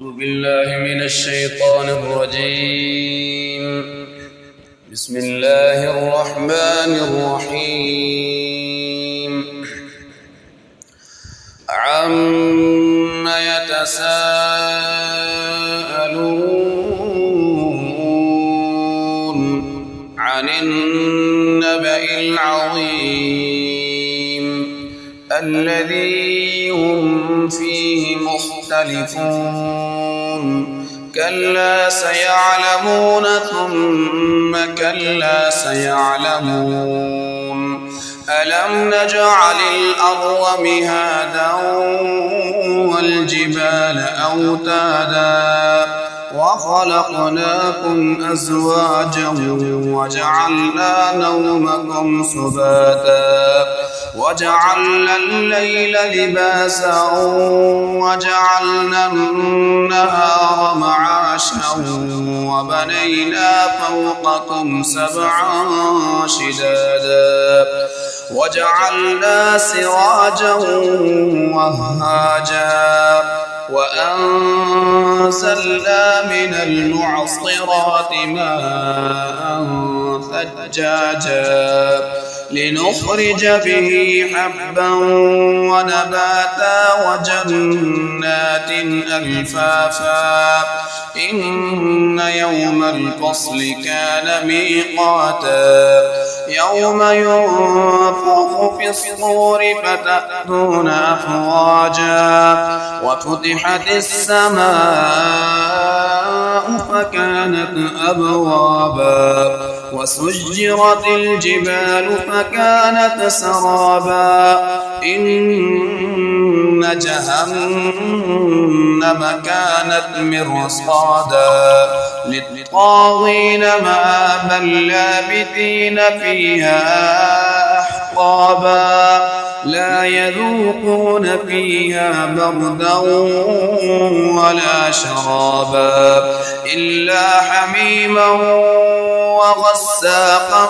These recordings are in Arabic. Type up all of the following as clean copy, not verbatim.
أعوذ بالله من الشيطان الرجيم. بسم الله الرحمن الرحيم. عم يتساءلون عن النبأ العظيم الذي هم فيه مختلفون. كلا سيعلمون ثم كلا سيعلمون. ألم نجعل الأرض مهادا والجبال أوتادا وخلقناكم أزواجا وجعلنا نومكم سباتا وجعلنا الليل لباسا وجعلنا النهار معاشا وبنينا فوقكم سبعا شدادا وجعلنا سراجا وهاجا وأنزلنا من المعصرات ماء ثجاجا لنخرج به حبا ونباتا وجنات ألفافا. إن يوم الفصل كان ميقاتا يوم ينفخ في الصور فتأتون أفواجا وفتحت السماء فكانت أبوابا وسجرت الجبال فكانت سرابا. إن جهنم كانت مرصادا للطاغين مآبا لابثين فيها أحقابا لا يذوقون فيها بردا ولا شرابا إلا حميما وغساقا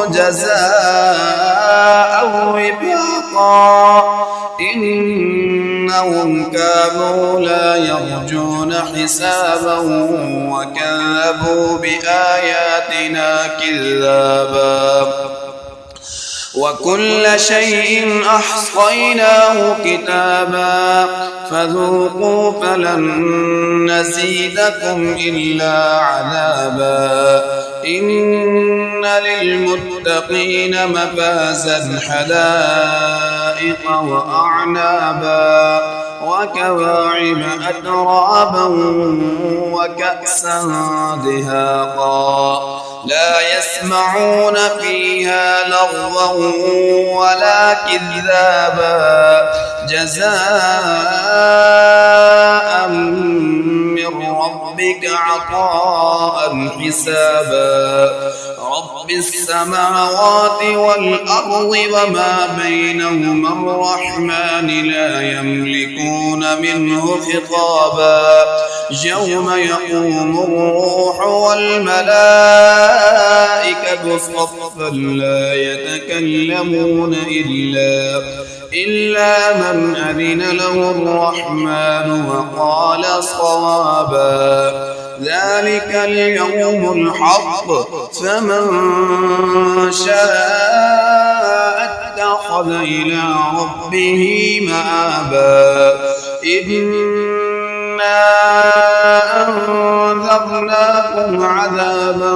جزاء وفاقا. إنهم كانوا لا يرجون حسابا وكذبوا بآياتنا كذابا. وكل شيء أحصيناه كتابا فذوقوا فلن نزيدكم إلا عذابا. إن للمتقين مفازا حدائق وأعنابا وكواعب أترابا وكأسا دهاقا لا يسمعون فيها لغوا ولا كذابا جزاء من ربك عطاء حسابا. رب السماوات والأرض وما بينهما الرحمن لا يملكون منه خطابا. يوم يقوم الروح والملائكة صفا لا يتكلمون إلا من أذن له الرحمن وقال صوابا. ذلك اليوم الحق فمن شاء اتخذ إلى ربه مآبا. إنا أنذرناكم عذابا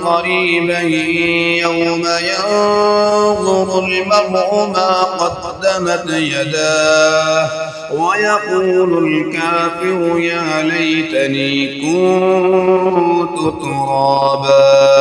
قريبا يوم ينظر المرء ما قدمت يداه ويقول الكافر يا ليتني كنت ترابا.